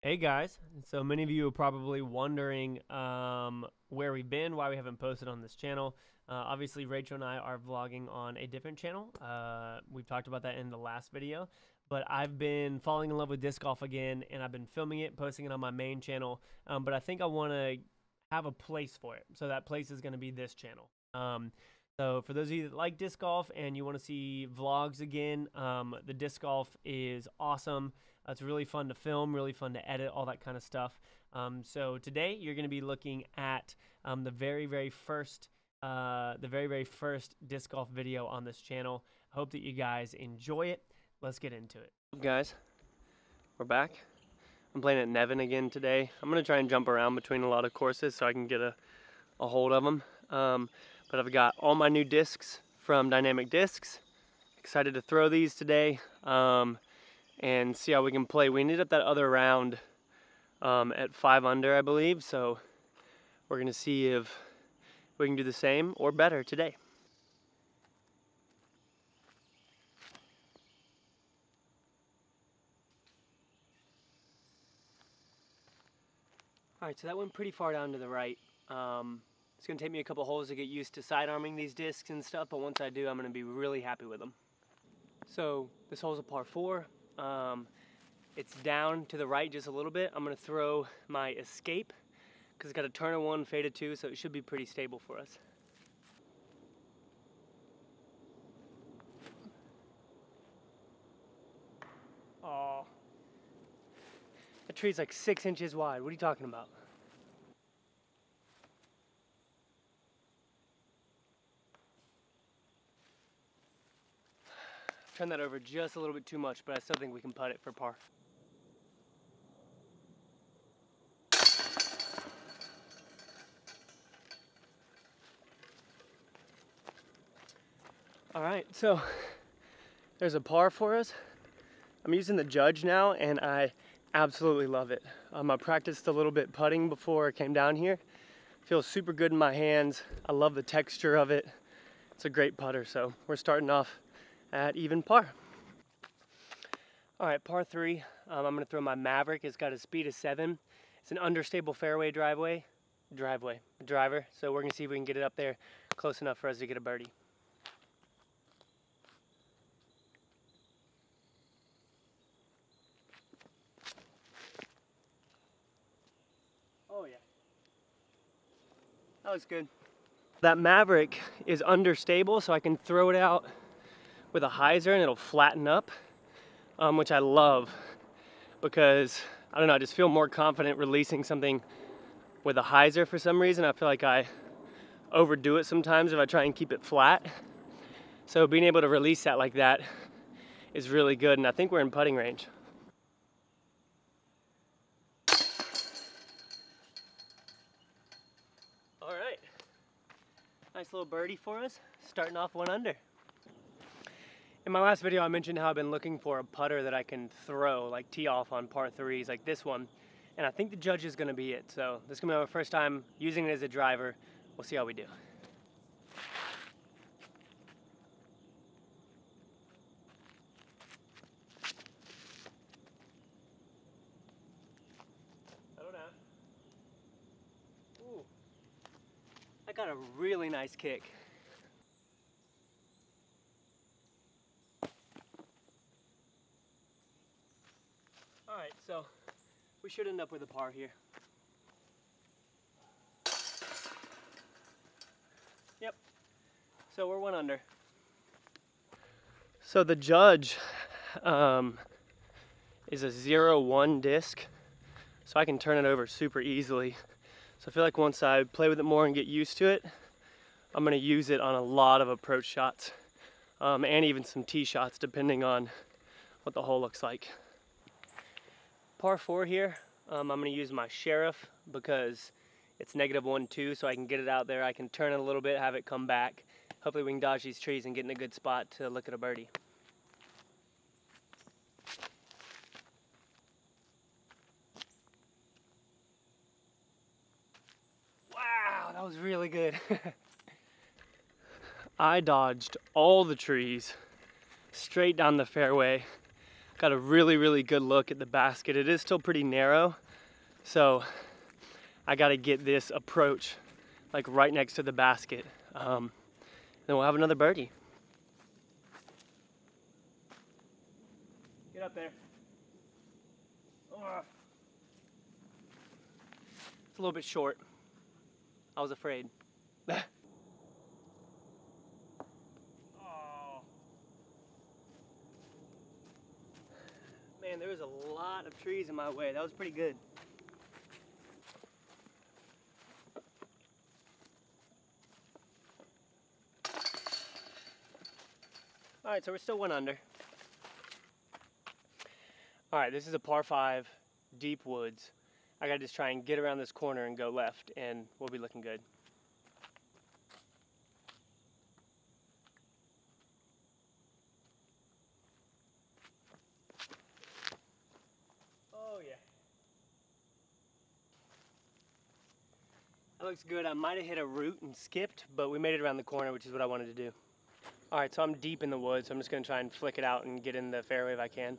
Hey guys, so many of you are probably wondering where we've been, why we haven't posted on this channel. Obviously Rachel and I are vlogging on a different channel. We've talked about that in the last video, but I've been falling in love with disc golf again, and I've been filming it, posting it on my main channel, but I think I want to have a place for it, so that place is going to be this channel. So for those of you that like disc golf and you want to see vlogs again, the disc golf is awesome. It's really fun to film, really fun to edit, all that kind of stuff. So today you're going to be looking at the very first disc golf video on this channel. I hope that you guys enjoy it. Let's get into it. Guys, we're back. I'm playing at Nevin again today. I'm going to try and jump around between a lot of courses so I can get a hold of them. But I've got all my new discs from Dynamic Discs. Excited to throw these today. And see how we can play. We ended up that other round at 5 under, I believe, so we're gonna see if we can do the same or better today. All right, so that went pretty far down to the right. It's gonna take me a couple holes to get used to sidearming these discs and stuff, but once I do, I'm gonna be really happy with them. So this hole's a par 4. It's down to the right just a little bit. I'm gonna throw my escape because it's got a turn of 1, fade of 2, so it should be pretty stable for us. Oh, that tree's like 6 inches wide. What are you talking about? Turn that over just a little bit too much, but I still think we can putt it for par. All right, so there's a par for us. I'm using the Judge now, and I absolutely love it. I practiced a little bit putting before I came down here. Feels super good in my hands. I love the texture of it. It's a great putter, so we're starting off at even par. All right, par 3. I'm gonna throw my Maverick. It's got a speed of 7. It's an understable fairway driver. So we're gonna see if we can get it up there close enough for us to get a birdie. Oh yeah, that looks good. That Maverick is understable, so I can throw it out with a hyzer and it'll flatten up, which I love because, I don't know, I just feel more confident releasing something with a hyzer for some reason. I feel like I overdo it sometimes if I try and keep it flat. So being able to release that like that is really good, and I think we're in putting range. All right, nice little birdie for us, starting off 1 under. In my last video, I mentioned how I've been looking for a putter that I can throw, like tee off on par 3s, like this one. And I think the Judge is gonna be it. So this is gonna be my first time using it as a driver. We'll see how we do. Settle down. Ooh, I got a really nice kick. All right, so we should end up with a par here. Yep, so we're 1 under. So the Judge is a 0-1 disc, so I can turn it over super easily. So I feel like once I play with it more and get used to it, I'm gonna use it on a lot of approach shots, and even some tee shots depending on what the hole looks like. Par 4 here, I'm gonna use my Sheriff because it's -1-2, so I can get it out there. I can turn it a little bit, have it come back. Hopefully we can dodge these trees and get in a good spot to look at a birdie. Wow, that was really good. I dodged all the trees straight down the fairway. got a really good look at the basket. It is still pretty narrow, so I gotta get this approach like right next to the basket. Then we'll have another birdie. Get up there. Ugh. It's a little bit short. I was afraid. Oh. Man, there was a lot of trees in my way. That was pretty good. All right, so we're still 1 under. All right, this is a par 5, deep woods. I gotta just try and get around this corner and go left, and we'll be looking good. Oh yeah. That looks good. I might have hit a root and skipped, but we made it around the corner, which is what I wanted to do. All right, so I'm deep in the woods, so I'm just gonna try and flick it out and get in the fairway if I can.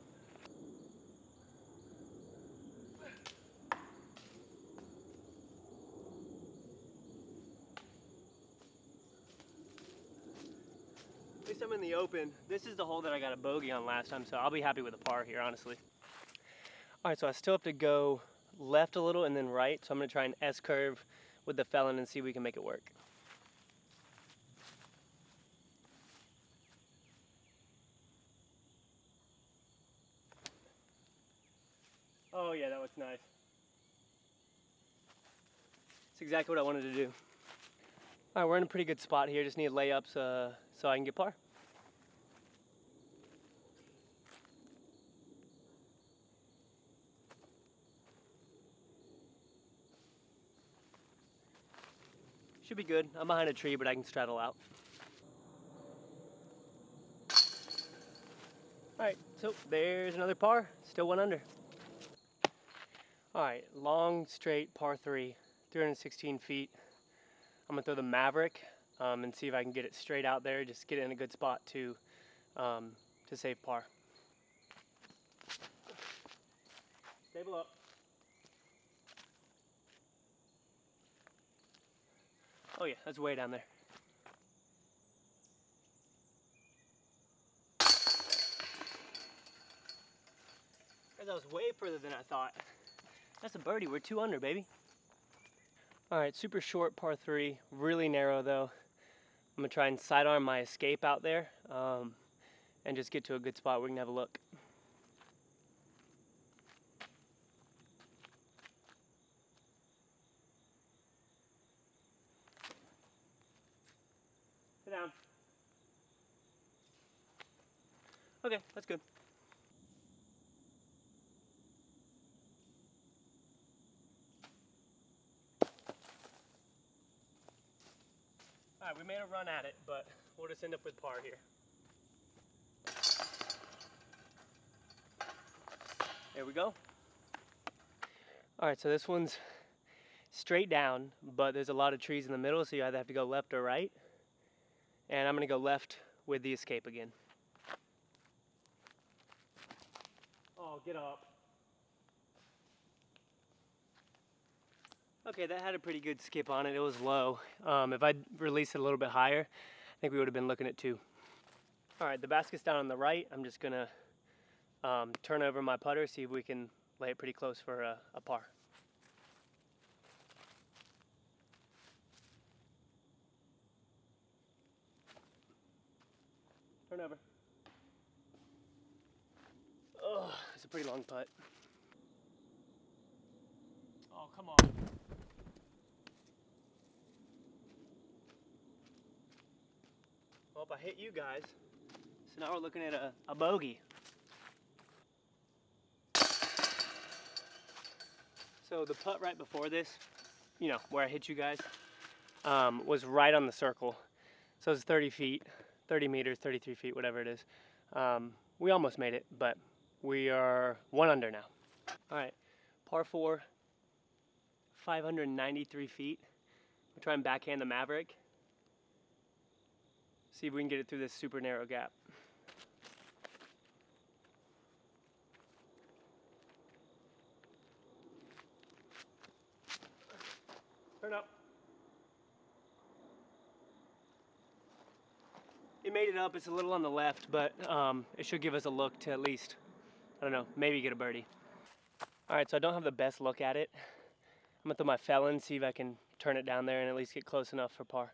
At least I'm in the open. This is the hole that I got a bogey on last time, so I'll be happy with a par here, honestly. All right, so I still have to go left a little and then right, so I'm gonna try and S-curve with the felon and see if we can make it work. Oh yeah, that looks nice. That's exactly what I wanted to do. All right, we're in a pretty good spot here. Just need layups so I can get par. Should be good. I'm behind a tree, but I can straddle out. All right, so there's another par. Still 1 under. All right, long, straight par 3, 316 feet. I'm gonna throw the Maverick and see if I can get it straight out there. Just get it in a good spot to save par. Stable up. Oh yeah, that's way down there. That was way further than I thought. That's a birdie. We're 2 under, baby. All right, super short par 3, really narrow though. I'm gonna try and sidearm my escape out there and just get to a good spot where we can have a look. Sit down. Okay, that's good. All right, we made a run at it, but we'll just end up with par here. There we go. All right, so this one's straight down, but there's a lot of trees in the middle, so you either have to go left or right. And I'm gonna go left with the escape again. Oh, get up. Okay, that had a pretty good skip on it. It was low. If I'd released it a little bit higher, I think we would have been looking at 2. All right, the basket's down on the right. I'm just gonna turn over my putter, see if we can lay it pretty close for a par. Turn over. Oh, it's a pretty long putt. Oh, come on. Well, I hit you guys. So now we're looking at a bogey. So the putt right before this, you know, where I hit you guys, was right on the circle. So it's 30 feet, 30 meters, 33 feet, whatever it is. We almost made it, but we are 1 under now. All right, par 4, 593 feet. We'll try and backhand the Maverick. See if we can get it through this super narrow gap. Turn up. It made it up. It's a little on the left, but it should give us a look to at least, I don't know, maybe get a birdie. All right, so I don't have the best look at it. I'm gonna throw my felon, see if I can turn it down there and at least get close enough for par.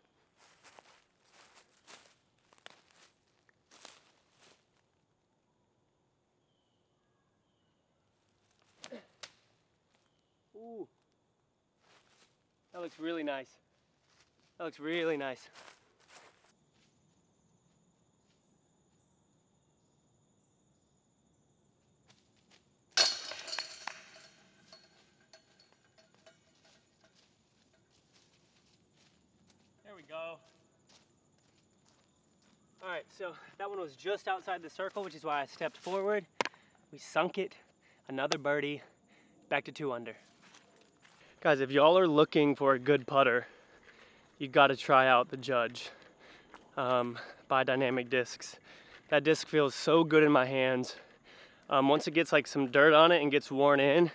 Ooh, that looks really nice. That looks really nice. There we go. All right, so that one was just outside the circle, which is why I stepped forward. We sunk it, another birdie, back to 2 under. Guys, if y'all are looking for a good putter, you gotta try out the Judge by Dynamic Discs. That disc feels so good in my hands. Once it gets like some dirt on it and gets worn in, it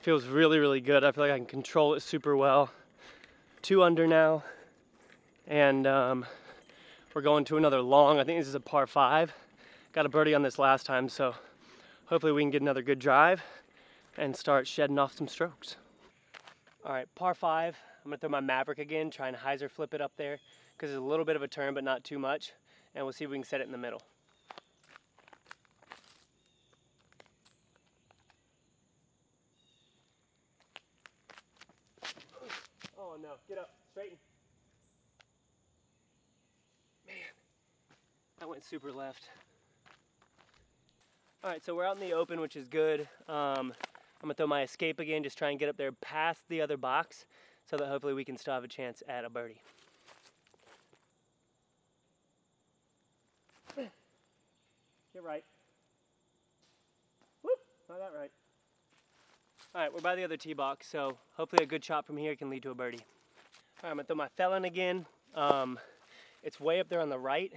feels really, really good. I feel like I can control it super well. 2 under now, and we're going to another long. I think this is a par 5. Got a birdie on this last time, so hopefully we can get another good drive and start shedding off some strokes. All right, par 5. I'm gonna throw my Maverick again, try and hyzer flip it up there because it's a little bit of a turn, but not too much. And we'll see if we can set it in the middle. Oh no, get up, straighten. Man, that went super left. All right, so we're out in the open, which is good. I'm gonna throw my escape again, just try and get up there past the other box so that hopefully we can still have a chance at a birdie. Get right. Whoop, not that right. All right, we're by the other tee box, so hopefully a good shot from here can lead to a birdie. All right, I'm gonna throw my felon again. It's way up there on the right,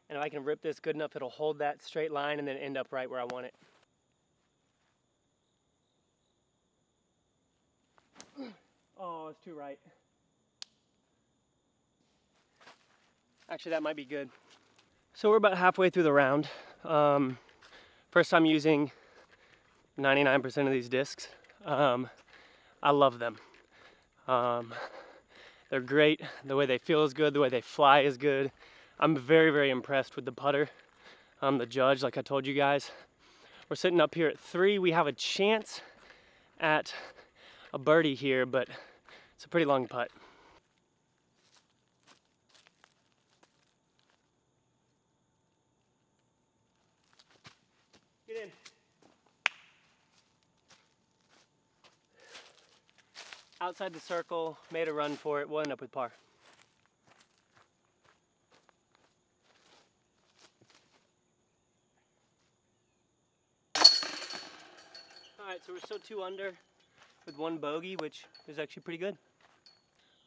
and if I can rip this good enough, it'll hold that straight line and then end up right where I want it. Oh, it's too right. Actually, that might be good. So we're about halfway through the round. First time using 99% of these discs. I love them. They're great. The way they feel is good. The way they fly is good. I'm very, very impressed with the putter. The Judge, like I told you guys. We're sitting up here at 3. We have a chance at a birdie here, but it's a pretty long putt. Get in. Outside the circle, made a run for it. We'll end up with par. All right, so we're still 2 under with 1 bogey, which is actually pretty good.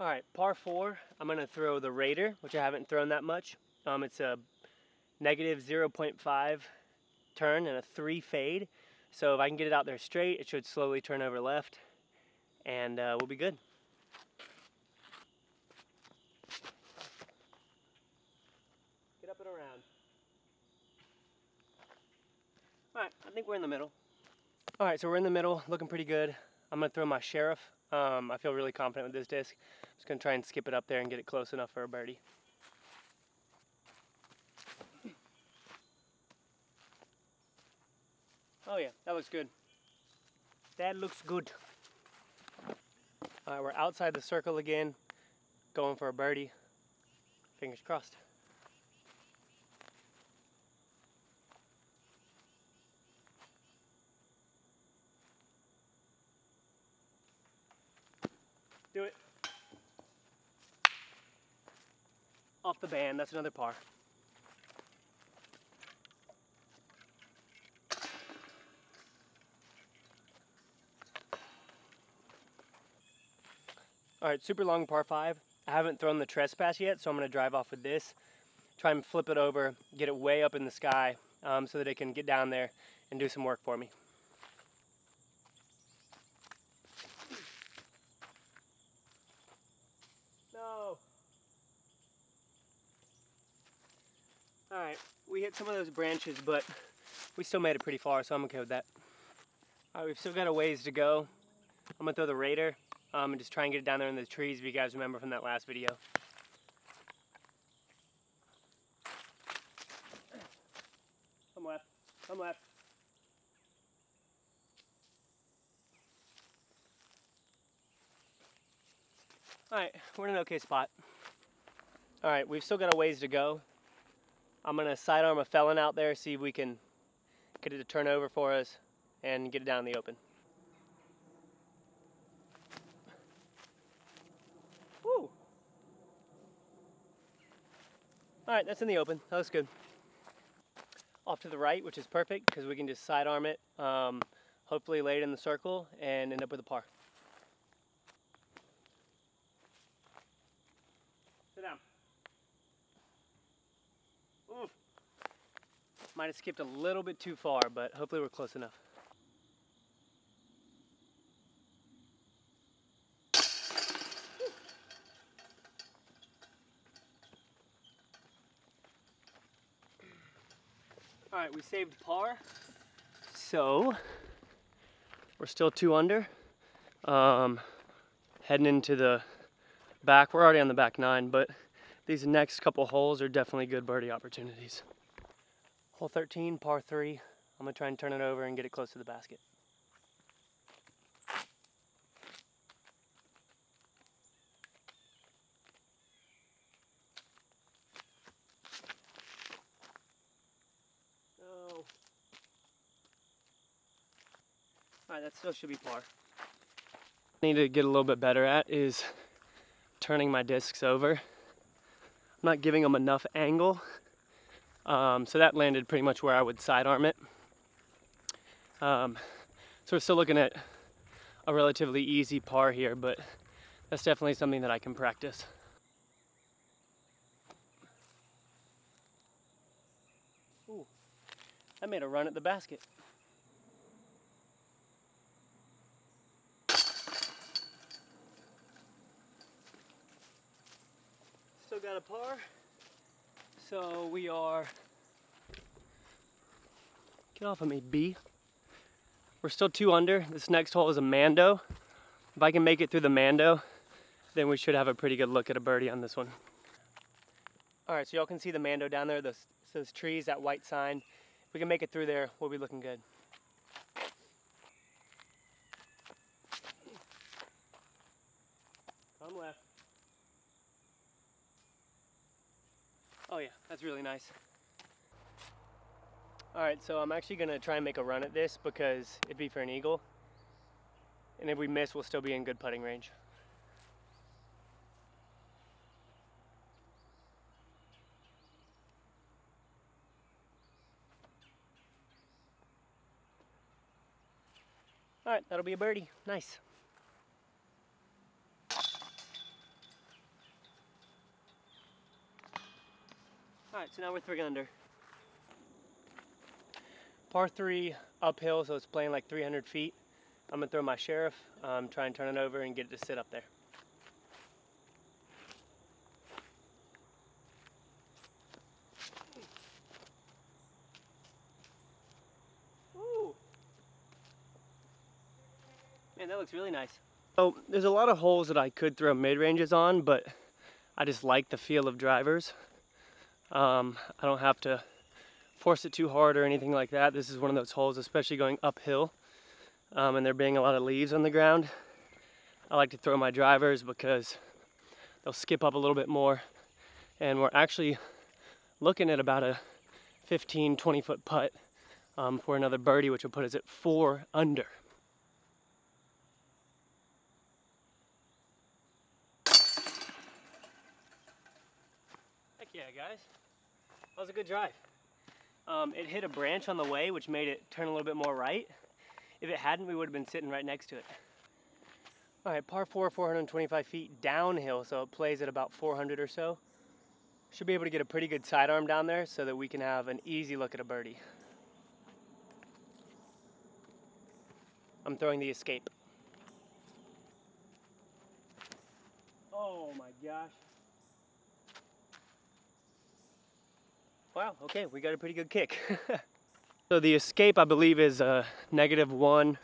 All right, par 4, I'm gonna throw the Raider, which I haven't thrown that much. It's a negative 0.5 turn and a 3 fade. So if I can get it out there straight, it should slowly turn over left, and we'll be good. Get up and around. All right, I think we're in the middle. All right, so we're in the middle, looking pretty good. I'm gonna throw my Sheriff. I feel really confident with this disc. Just gonna try and skip it up there and get it close enough for a birdie. Oh yeah, that looks good. That looks good. All right, we're outside the circle again, going for a birdie. Fingers crossed. Do it. Off the band, that's another par. All right, super long par 5. I haven't thrown the trespass yet, so I'm gonna drive off with this. Try and flip it over, get it way up in the sky so that it can get down there and do some work for me. All right, we hit some of those branches, but we still made it pretty far, so I'm okay with that. All right, we've still got a ways to go. I'm gonna throw the Raider and just try and get it down there in the trees if you guys remember from that last video. Come left, come left. All right, we're in an okay spot. All right, we've still got a ways to go. I'm gonna sidearm a felon out there, see if we can get it to turn over for us and get it down in the open. Woo! All right, that's in the open. That looks good. Off to the right, which is perfect because we can just sidearm it, hopefully lay it in the circle and end up with a par. Sit down. Oof. Might have skipped a little bit too far, but hopefully we're close enough. All right, we saved par, so we're still 2 under. Heading into the back, we're already on the back 9, but these next couple holes are definitely good birdie opportunities. Hole 13, par 3. I'm gonna try and turn it over and get it close to the basket. No. All right, that still should be par. I need to get a little bit better at is turning my discs over. I'm not giving them enough angle. So that landed pretty much where I would sidearm it. So we're still looking at a relatively easy par here, but that's definitely something that I can practice. Ooh, I made a run at the basket. Still got a par. So we are, get off of me, B. We're still 2 under. This next hole is a Mando. If I can make it through the Mando, then we should have a pretty good look at a birdie on this one. All right, so y'all can see the Mando down there, those trees, that white sign. If we can make it through there, we'll be looking good. Come left. Oh yeah, that's really nice. All right, so I'm actually gonna try and make a run at this because it'd be for an eagle. And if we miss, we'll still be in good putting range. All right, that'll be a birdie. Nice. All right, so now we're 3 under. Par 3 uphill, so it's playing like 300 feet. I'm gonna throw my Sheriff, try and turn it over and get it to sit up there. Ooh. Man, that looks really nice. So there's a lot of holes that I could throw mid-ranges on, but I just like the feel of drivers. I don't have to force it too hard or anything like that. This is one of those holes, especially going uphill, and there being a lot of leaves on the ground. I like to throw my drivers because they'll skip up a little bit more, and we're actually looking at about a 15-20 foot putt for another birdie, which will put us at 4 under. Heck yeah, guys. That was a good drive. It hit a branch on the way, which made it turn a little bit more right. If it hadn't, we would have been sitting right next to it. All right, par 4, 425 feet downhill, so it plays at about 400 or so. Should be able to get a pretty good sidearm down there so that we can have an easy look at a birdie. I'm throwing the Escape. Oh my gosh. Wow, okay, we got a pretty good kick. So the escape, I believe, is -1,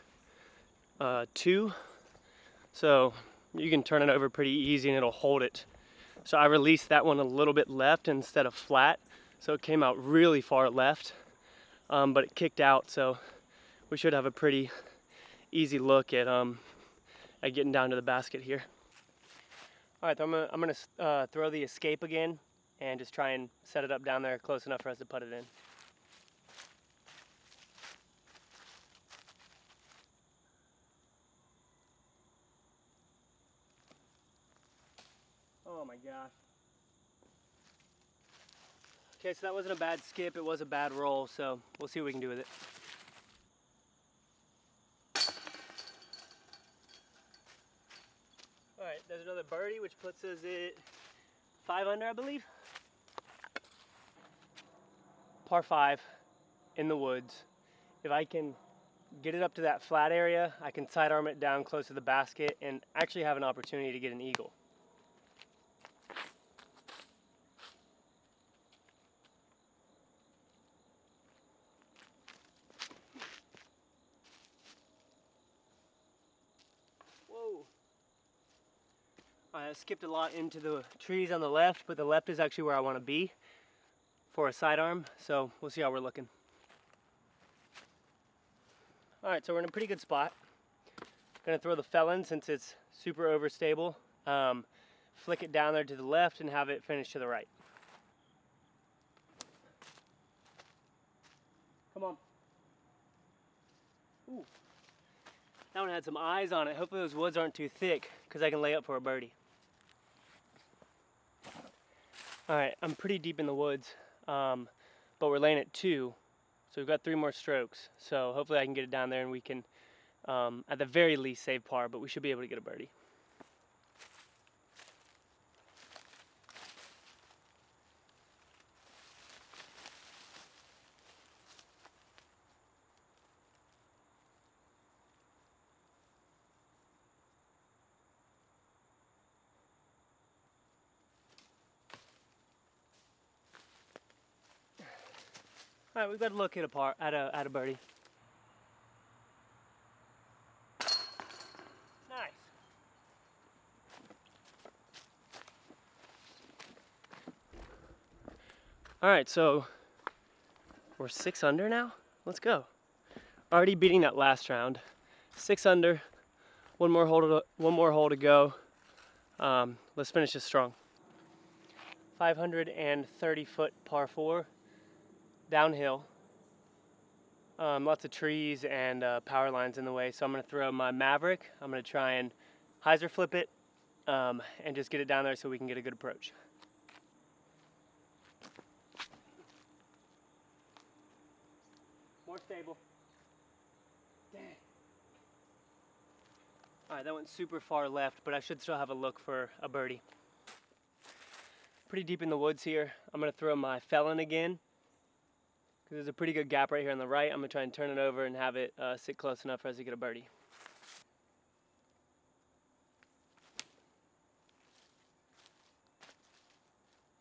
2. So you can turn it over pretty easy and it'll hold it. So I released that one a little bit left instead of flat. So it came out really far left, but it kicked out. So we should have a pretty easy look at getting down to the basket here. All right, so I'm gonna throw the escape again and just try and set it up down there close enough for us to put it in. Oh my gosh. Okay, so that wasn't a bad skip, it was a bad roll, so we'll see what we can do with it. All right, there's another birdie, which puts us at 5 under, I believe. Par 5 in the woods. If I can get it up to that flat area, I can sidearm it down close to the basket and actually have an opportunity to get an eagle. Whoa. I skipped a lot into the trees on the left, but the left is actually where I want to be for a sidearm, so we'll see how we're looking. All right, so we're in a pretty good spot. Gonna throw the felon since it's super overstable. Flick it down there to the left and have it finish to the right. Come on. Ooh. That one had some eyes on it. Hopefully those woods aren't too thick because I can lay up for a birdie. All right, I'm pretty deep in the woods, but we're laying at 2. So we've got 3 more strokes. So hopefully I can get it down there and we can, at the very least, save par, but we should be able to get a birdie. All right, we've got to look at a birdie. Nice. All right, so we're 6 under now. Let's go. Already beating that last round. 6 under. One more hole to go. Let's finish this strong. 530-foot par 4. Downhill, lots of trees and power lines in the way, so I'm going to throw my Maverick. I'm going to try and hyzer flip it and just get it down there so we can get a good approach. More stable. Dang. Alright, that went super far left, but I should still have a look for a birdie. Pretty deep in the woods here. I'm going to throw my felon again. Because there's a pretty good gap right here on the right. I'm going to try and turn it over and have it sit close enough for us to get a birdie.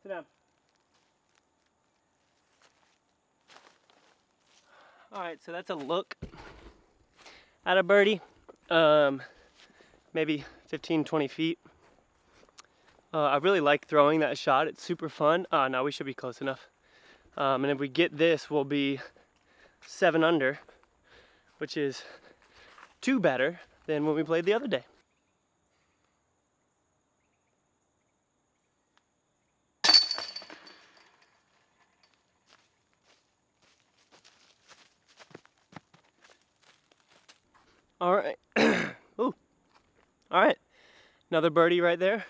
Sit down. Alright, so that's a look at a birdie. Maybe 15-20 feet. I really like throwing that shot. It's super fun. No, we should be close enough. And if we get this, we'll be 7 under, which is 2 better than when we played the other day. All right. Ooh. All right. Another birdie right there.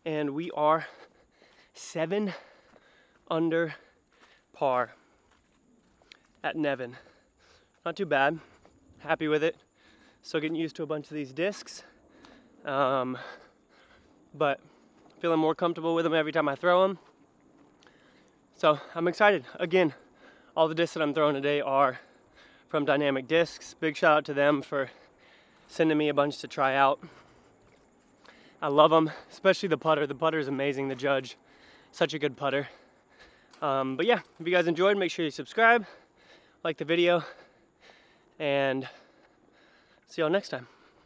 And we are 7 under par at Nevin. Not too bad. Happy with it. Still getting used to a bunch of these discs. But feeling more comfortable with them every time I throw them. So I'm excited. Again, all the discs that I'm throwing today are from Dynamic Discs. Big shout out to them for sending me a bunch to try out. I love them, especially the putter. The putter is amazing. The Judge, such a good putter. But yeah, if you guys enjoyed, make sure you subscribe, like the video, and see y'all next time.